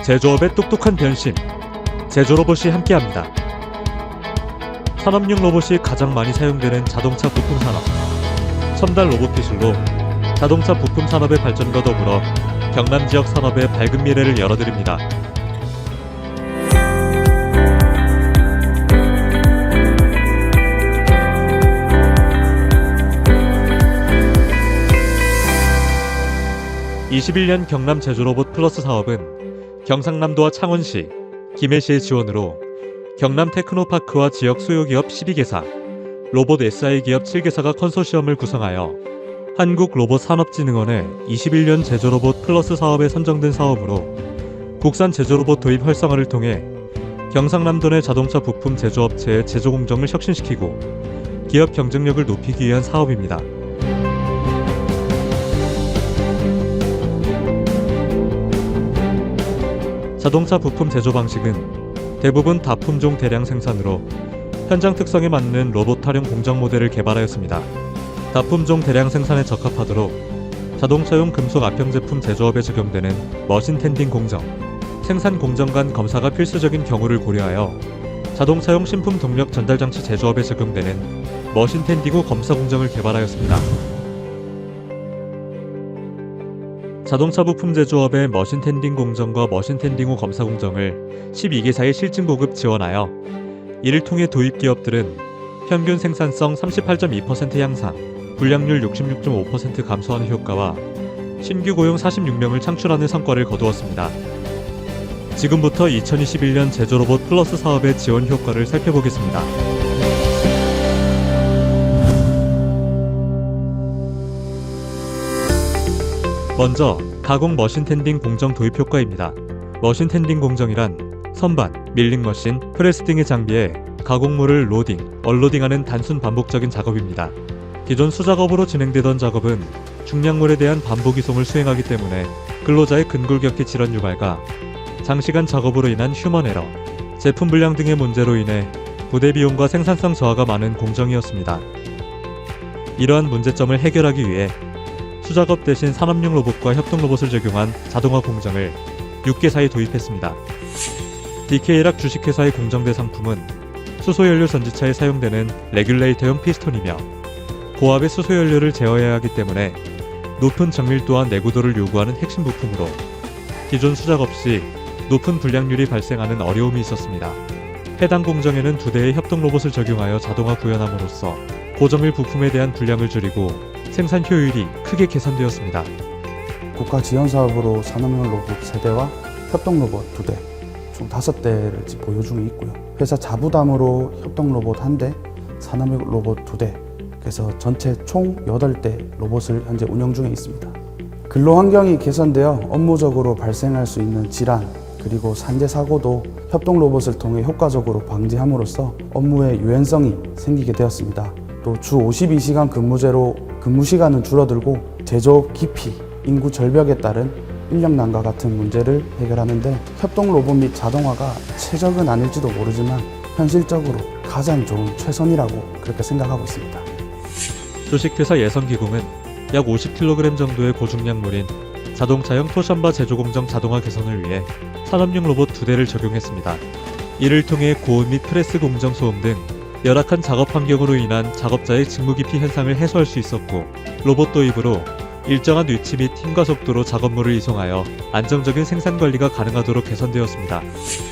제조업의 똑똑한 변신, 제조로봇이 함께합니다. 산업용 로봇이 가장 많이 사용되는 자동차 부품 산업. 첨단 로봇 기술로 자동차 부품 산업의 발전과 더불어 경남 지역 산업의 밝은 미래를 열어드립니다. (2021년) 경남 제조로봇 플러스 사업은 경상남도와 창원시, 김해시의 지원으로 경남 테크노파크와 지역 수요기업 12개사, 로봇 SI 기업 7개사가 컨소시엄을 구성하여 한국로봇산업진흥원의 21년 제조로봇 플러스 사업에 선정된 사업으로 국산 제조로봇 도입 활성화를 통해 경상남도 내 자동차 부품 제조업체의 제조공정을 혁신시키고 기업 경쟁력을 높이기 위한 사업입니다. 자동차 부품 제조 방식은 대부분 다품종 대량 생산으로 현장 특성에 맞는 로봇 탈용 공정 모델을 개발하였습니다. 다품종 대량 생산에 적합하도록 자동차용 금속 압형 제품 제조업에 적용되는 머신 텐딩 공정, 생산 공정 간 검사가 필수적인 경우를 고려하여 자동차용 신품 동력 전달 장치 제조업에 적용되는 머신 텐딩 후 검사 공정을 개발하였습니다. 자동차 부품 제조업의 머신 텐딩 공정과 머신 텐딩 후 검사 공정을 12개사에 실증 보급 지원하여 이를 통해 도입 기업들은 평균 생산성 38.2% 향상, 불량률 66.5% 감소하는 효과와 신규 고용 46명을 창출하는 성과를 거두었습니다. 지금부터 2021년 제조로봇 플러스 사업의 지원 효과를 살펴보겠습니다. 먼저 가공 머신 텐딩 공정 도입 효과입니다. 머신 텐딩 공정이란 선반, 밀링 머신, 프레스 등의 장비에 가공물을 로딩, 언로딩하는 단순 반복적인 작업입니다. 기존 수작업으로 진행되던 작업은 중량물에 대한 반복 이송을 수행하기 때문에 근로자의 근골격계 질환 유발과 장시간 작업으로 인한 휴먼 에러, 제품 불량 등의 문제로 인해 부대 비용과 생산성 저하가 많은 공정이었습니다. 이러한 문제점을 해결하기 위해 수작업 대신 산업용 로봇과 협동 로봇을 적용한 자동화 공정을 6개사에 도입했습니다. DK락 주식회사의 공정대 상품은 수소연료 전지차에 사용되는 레귤레이터용 피스톤이며 고압의 수소연료를 제어해야 하기 때문에 높은 정밀도와 내구도를 요구하는 핵심 부품으로 기존 수작업 시 높은 불량률이 발생하는 어려움이 있었습니다. 해당 공정에는 2대의 협동 로봇을 적용하여 자동화 구현함으로써 고정밀 부품에 대한 불량을 줄이고 생산 효율이 크게 개선되었습니다. 국가 지원 사업으로 산업용 로봇 3대와 협동 로봇 2대, 총 5대를 지금 보유 중에 있고요. 회사 자부담으로 협동 로봇 1대, 산업용 로봇 2대, 그래서 전체 총 8대 로봇을 현재 운영 중에 있습니다. 근로 환경이 개선되어 업무적으로 발생할 수 있는 질환, 그리고 산재 사고도 협동 로봇을 통해 효과적으로 방지함으로써 업무의 유연성이 생기게 되었습니다. 또 주 52시간 근무제로 근무 시간은 줄어들고 제조업 기피, 인구 절벽에 따른 인력 난과 같은 문제를 해결하는 데 협동 로봇 및 자동화가 최적은 아닐지도 모르지만 현실적으로 가장 좋은 최선이라고 그렇게 생각하고 있습니다. 주식회사 예성기공은 약 50kg 정도의 고중량물인 자동차용 토션바 제조 공정 자동화 개선을 위해 산업용 로봇 2대를 적용했습니다. 이를 통해 고온 및 프레스 공정 소음 등 열악한 작업 환경으로 인한 작업자의 직무 기피 현상을 해소할 수 있었고, 로봇 도입으로 일정한 위치 및 힘과 속도로 작업물을 이송하여 안정적인 생산 관리가 가능하도록 개선되었습니다.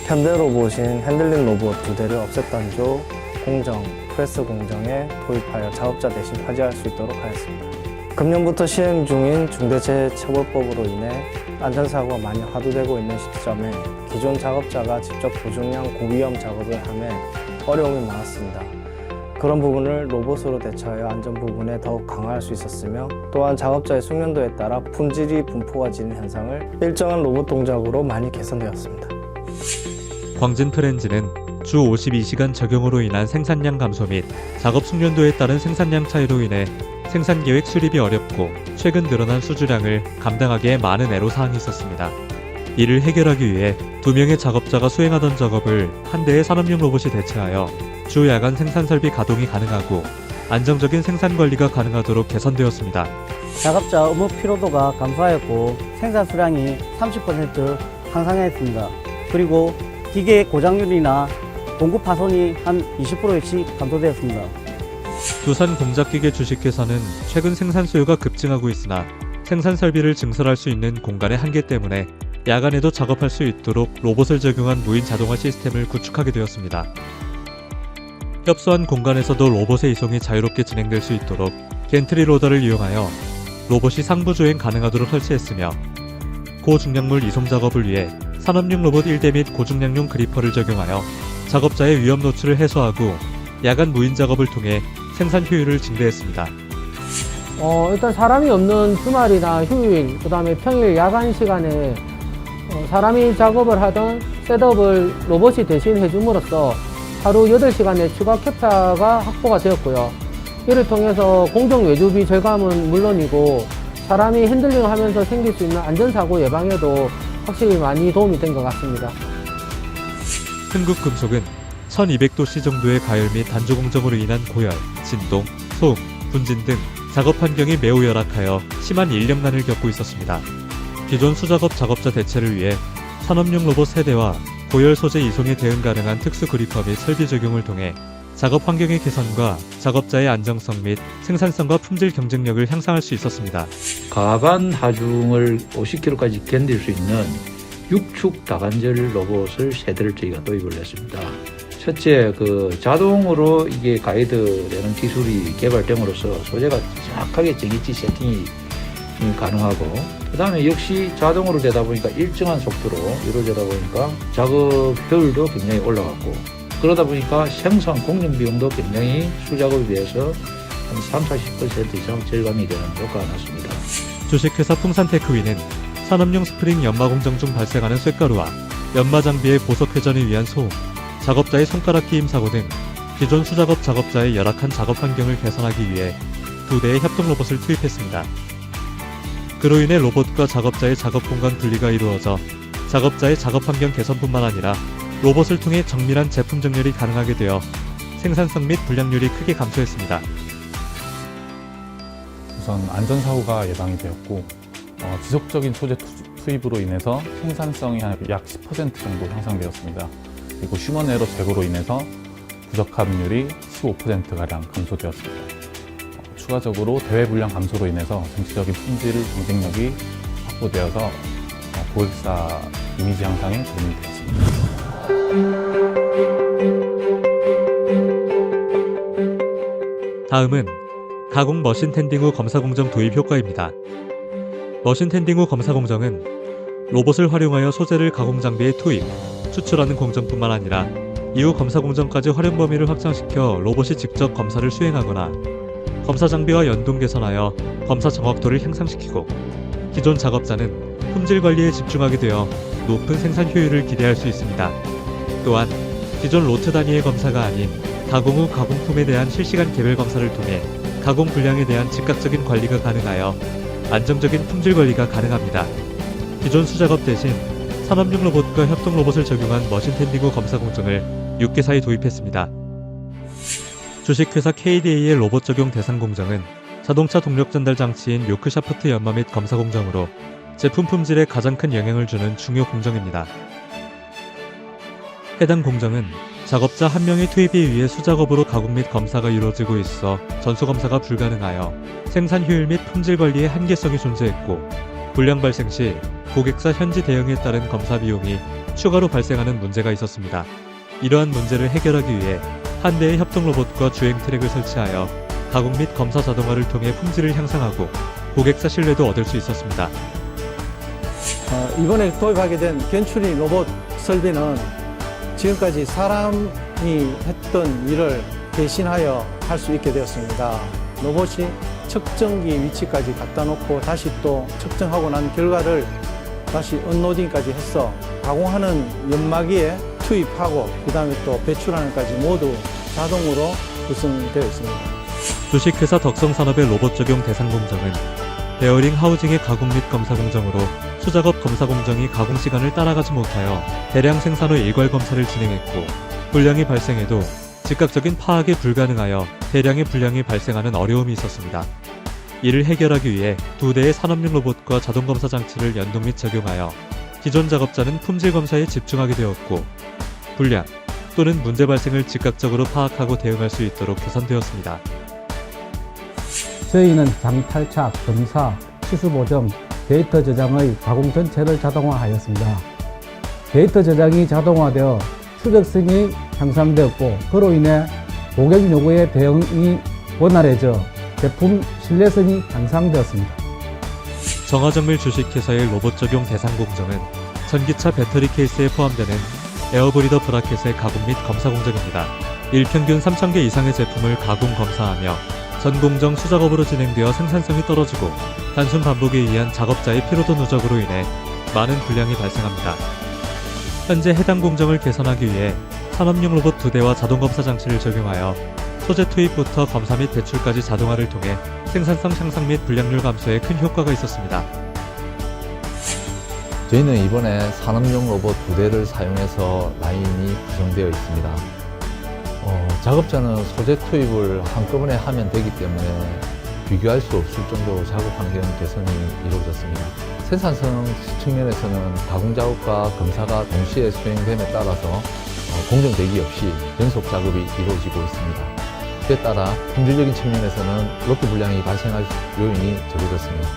현대 로봇인 핸들링 로봇 2대를 없앴던 조 공정, 프레스 공정에 도입하여 작업자 대신 파지할 수 있도록 하였습니다. 금년부터 시행 중인 중대재해처벌법으로 인해 안전사고가 많이 화두되고 있는 시점에 기존 작업자가 직접 고중량 고위험 작업을 하며 어려움이 많았습니다. 그런 부분을 로봇으로 대처하여 안전 부분에 더욱 강화할 수 있었으며, 또한 작업자의 숙련도에 따라 품질이 분포가 지는 현상을 일정한 로봇 동작으로 많이 개선되었습니다. 광진 프렌즈는 주 52시간 적용으로 인한 생산량 감소 및 작업 숙련도에 따른 생산량 차이로 인해 생산계획 수립이 어렵고 최근 늘어난 수주량을 감당하기에 많은 애로사항이 있었습니다. 이를 해결하기 위해 2명의 작업자가 수행하던 작업을 한 대의 산업용 로봇이 대체하여 주 야간 생산 설비 가동이 가능하고 안정적인 생산 관리가 가능하도록 개선되었습니다. 작업자 업무 피로도가 감소하였고 생산 수량이 30% 상승했습니다. 그리고 기계 고장률이나 공구 파손이 한 20%씩 감소되었습니다. 두산 공작기계 주식회사는 최근 생산 수요가 급증하고 있으나 생산 설비를 증설할 수 있는 공간의 한계 때문에 야간에도 작업할 수 있도록 로봇을 적용한 무인 자동화 시스템을 구축하게 되었습니다. 협소한 공간에서도 로봇의 이송이 자유롭게 진행될 수 있도록 겐트리 로더를 이용하여 로봇이 상부 주행 가능하도록 설치했으며 고중량물 이송 작업을 위해 산업용 로봇 1대 및 고중량용 그리퍼를 적용하여 작업자의 위험 노출을 해소하고 야간 무인 작업을 통해 생산 효율을 증대했습니다. 일단 사람이 없는 주말이나 휴일, 그 다음에 평일 야간 시간에 사람이 작업을 하던 셋업을 로봇이 대신 해줌으로써 하루 8시간의 추가 캡차가 확보가 되었고요. 이를 통해서 공정 외주비 절감은 물론이고 사람이 핸들링을 하면서 생길 수 있는 안전사고 예방에도 확실히 많이 도움이 된 것 같습니다. 흥국금속은 1200도씨 정도의 가열 및 단조 공정으로 인한 고열, 진동, 소음, 분진 등 작업 환경이 매우 열악하여 심한 인력난을 겪고 있었습니다. 기존 수작업 작업자 대체를 위해 산업용 로봇 세대와 고열 소재 이송에 대응 가능한 특수 그리퍼 및 설비 적용을 통해 작업 환경의 개선과 작업자의 안정성 및 생산성과 품질 경쟁력을 향상할 수 있었습니다. 가반 하중을 50kg까지 견딜 수 있는 6축 다관절 로봇을 세대를 저희가 도입을 했습니다. 첫째, 자동으로 이게 가이드되는 기술이 개발됨으로써 소재가 정확하게 정위치 세팅이 가능하고, 그 다음에 역시 자동으로 되다 보니까 일정한 속도로 이루어지다 보니까 작업 효율도 굉장히 올라갔고, 그러다 보니까 생산 공정 비용도 굉장히 수작업에 비해서 한 30-40% 이상 절감이 되는 효과가 났습니다. 주식회사 풍산테크위는 산업용 스프링 연마 공정 중 발생하는 쇳가루와 연마 장비의 보석 회전을 위한 소음, 작업자의 손가락 끼임 사고 등 기존 수작업 작업자의 열악한 작업 환경을 개선하기 위해 2대의 협동 로봇을 투입했습니다. 그로 인해 로봇과 작업자의 작업 공간 분리가 이루어져 작업자의 작업 환경 개선뿐만 아니라 로봇을 통해 정밀한 제품 정렬이 가능하게 되어 생산성 및 불량률이 크게 감소했습니다. 우선 안전사고가 예방이 되었고 지속적인 소재 투입으로 인해서 생산성이 약 10% 정도 향상되었습니다. 그리고 휴먼 에러 제거로 인해서 부적합률이 15%가량 감소되었습니다. 추가적으로 대외 불량 감소로 인해서 전체적인 품질 경쟁력이 확보되어서 고객사 이미지 향상에 도움이 되었습니다. 다음은 가공 머신 텐딩 후 검사 공정 도입 효과입니다. 머신 텐딩 후 검사 공정은 로봇을 활용하여 소재를 가공 장비에 투입, 추출하는 공정뿐만 아니라 이후 검사 공정까지 활용 범위를 확장시켜 로봇이 직접 검사를 수행하거나 검사 장비와 연동 개선하여 검사 정확도를 향상시키고, 기존 작업자는 품질 관리에 집중하게 되어 높은 생산 효율을 기대할 수 있습니다. 또한 기존 로트 단위의 검사가 아닌 가공 후 가공품에 대한 실시간 개별 검사를 통해 가공 분량에 대한 즉각적인 관리가 가능하여 안정적인 품질 관리가 가능합니다. 기존 수작업 대신 산업용 로봇과 협동 로봇을 적용한 머신 텐딩 후 검사 공정을 6개사에 도입했습니다. 주식회사 KDA의 로봇 적용 대상 공정은 자동차 동력 전달 장치인 요크 샤프트 연마 및 검사 공정으로 제품 품질에 가장 큰 영향을 주는 중요 공정입니다. 해당 공정은 작업자 1명의 투입에 의해 수작업으로 가공 및 검사가 이루어지고 있어 전수검사가 불가능하여 생산 효율 및 품질 관리에 한계성이 존재했고, 불량 발생 시 고객사 현지 대응에 따른 검사 비용이 추가로 발생하는 문제가 있었습니다. 이러한 문제를 해결하기 위해 한 대의 협동 로봇과 주행 트랙을 설치하여 가공 및 검사 자동화를 통해 품질을 향상하고 고객사 신뢰도 얻을 수 있었습니다. 이번에 도입하게 된 겐츄리 로봇 설비는 지금까지 사람이 했던 일을 대신하여 할 수 있게 되었습니다. 로봇이 측정기 위치까지 갖다 놓고 다시 또 측정하고 난 결과를 다시 언로딩까지 해서 가공하는 연마기에 투입하고 그 다음에 또 배출하는 까지 모두 자동으로 구성되어 있습니다. 주식회사 덕성산업의 로봇 적용 대상 공정은 베어링 하우징의 가공 및 검사 공정으로 수작업 검사 공정이 가공 시간을 따라가지 못하여 대량 생산 후 일괄 검사를 진행했고, 불량이 발생해도 즉각적인 파악이 불가능하여 대량의 불량이 발생하는 어려움이 있었습니다. 이를 해결하기 위해 2대의 산업용 로봇과 자동 검사 장치를 연동 및 적용하여 기존 작업자는 품질 검사에 집중하게 되었고 불량 또는 문제 발생을 즉각적으로 파악하고 대응할 수 있도록 개선되었습니다. 저희는 장탈착, 검사, 치수 보정, 데이터 저장의 가공 전체를 자동화하였습니다. 데이터 저장이 자동화되어 추적성이 향상되었고 그로 인해 고객 요구에 대응이 원활해져 제품 신뢰성이 향상되었습니다. 정화정밀 주식회사의 로봇 적용 대상 공정은 전기차 배터리 케이스에 포함되는 에어브리더 브라켓의 가공 및 검사 공정입니다. 일평균 3,000개 이상의 제품을 가공 검사하며 전 공정 수작업으로 진행되어 생산성이 떨어지고 단순 반복에 의한 작업자의 피로도 누적으로 인해 많은 불량이 발생합니다. 현재 해당 공정을 개선하기 위해 산업용 로봇 2대와 자동검사 장치를 적용하여 소재 투입부터 검사 및 배출까지 자동화를 통해 생산성 향상 및 불량률 감소에 큰 효과가 있었습니다. 저희는 이번에 산업용 로봇 2대를 사용해서 라인이 구성되어 있습니다. 작업자는 소재 투입을 한꺼번에 하면 되기 때문에 비교할 수 없을 정도로 작업 환경 개선이 이루어졌습니다. 생산성 측면에서는 가공 작업과 검사가 동시에 수행됨에 따라서 공정 대기 없이 연속 작업이 이루어지고 있습니다. 그에 따라 품질적인 측면에서는 로또 불량이 발생할 요인이 적어졌습니다.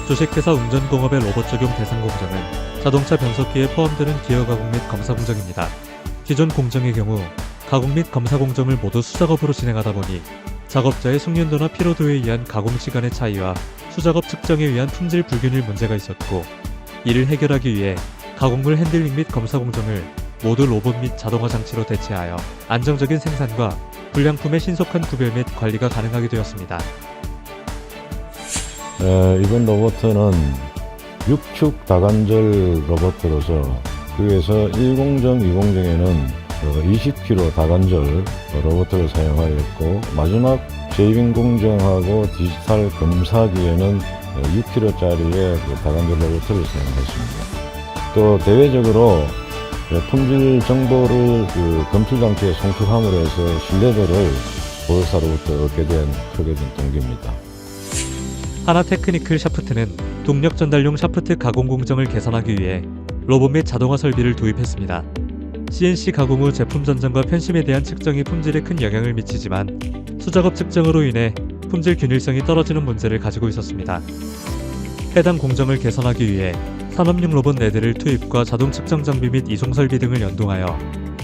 주식회사 운전공업의 로봇 적용 대상 공정은 자동차 변속기에 포함되는 기어 가공 및 검사 공정입니다. 기존 공정의 경우 가공 및 검사 공정을 모두 수작업으로 진행하다 보니 작업자의 숙련도나 피로도에 의한 가공 시간의 차이와 수작업 측정에 의한 품질 불균일 문제가 있었고 이를 해결하기 위해 가공물 핸들링 및 검사 공정을 모두 로봇 및 자동화 장치로 대체하여 안정적인 생산과 불량품의 신속한 구별 및 관리가 가능하게 되었습니다. 이번 로봇은 6축 다관절 로봇으로서 그에서 1공정, 2공정에는 20kg 다관절 로봇을 사용하였고 마지막 제이빙 공정하고 디지털 검사기에는 6kg짜리의 다관절 로봇을 사용했습니다. 또 대외적으로 품질 정보를 검출 장치에 송출함으로 해서 신뢰도를 보유사로부터 얻게 된 크게 된 동기입니다. 하나테크니클 샤프트는 동력 전달용 샤프트 가공 공정을 개선하기 위해 로봇 및 자동화 설비를 도입했습니다. CNC 가공 후 제품 전정과 편심에 대한 측정이 품질에 큰 영향을 미치지만 수작업 측정으로 인해 품질 균일성이 떨어지는 문제를 가지고 있었습니다. 해당 공정을 개선하기 위해 산업용 로봇 4대를 투입과 자동 측정 장비 및 이송 설비 등을 연동하여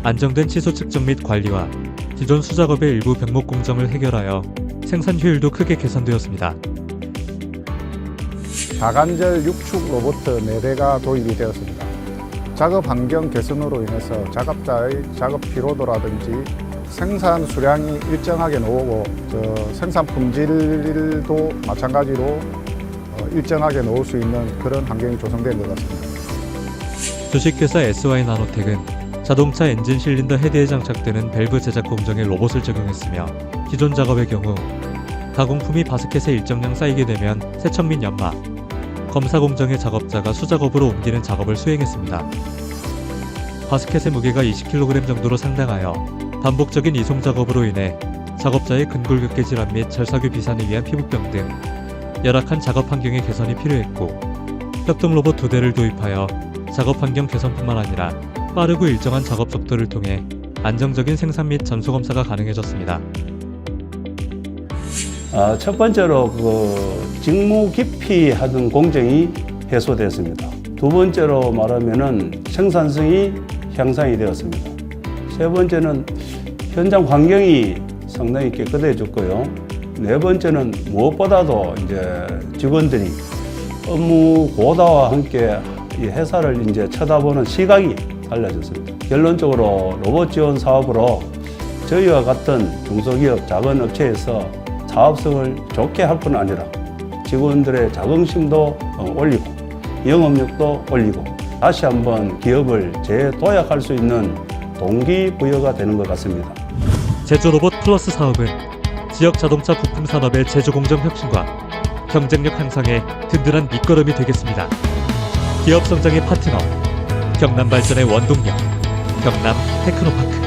안정된 치수 측정 및 관리와 기존 수작업의 일부 병목 공정을 해결하여 생산 효율도 크게 개선되었습니다. 다관절 6축 로봇 4대가 도입이 되었습니다. 작업 환경 개선으로 인해서 작업자의 작업 피로도라든지 생산 수량이 일정하게 나오고 생산 품질도 마찬가지로 일정하게 놓을 수 있는 그런 환경이 조성된 것 같습니다. 주식회사 SY나노텍은 자동차 엔진 실린더 헤드에 장착되는 밸브 제작 공정에 로봇을 적용했으며 기존 작업의 경우 가공품이 바스켓에 일정량 쌓이게 되면 세척 및 연마, 검사 공정의 작업자가 수작업으로 옮기는 작업을 수행했습니다. 바스켓의 무게가 20kg 정도로 상당하여 반복적인 이송 작업으로 인해 작업자의 근골격계 질환 및 절삭유 비산에 의한 피부병 등 열악한 작업 환경의 개선이 필요했고 협동 로봇 2대를 도입하여 작업 환경 개선뿐만 아니라 빠르고 일정한 작업 속도를 통해 안정적인 생산 및 전수 검사가 가능해졌습니다. 첫 번째로 직무 깊이 하던 공정이 해소됐습니다. 두 번째로 말하면은 생산성이 향상이 되었습니다. 세 번째는 현장 환경이 상당히 깨끗해졌고요. 네 번째는 무엇보다도 이제 직원들이 업무 고도와 함께 이 회사를 이제 쳐다보는 시각이 달라졌습니다. 결론적으로 로봇 지원 사업으로 저희와 같은 중소기업, 작은 업체에서 사업성을 좋게 할 뿐 아니라 직원들의 자긍심도 올리고 영업력도 올리고 다시 한번 기업을 재도약할 수 있는 동기부여가 되는 것 같습니다. 제조로봇 플러스 사업은 지역 자동차 부품 산업의 제조공정 혁신과 경쟁력 향상에 든든한 밑거름이 되겠습니다. 기업 성장의 파트너, 경남 발전의 원동력, 경남 테크노파크.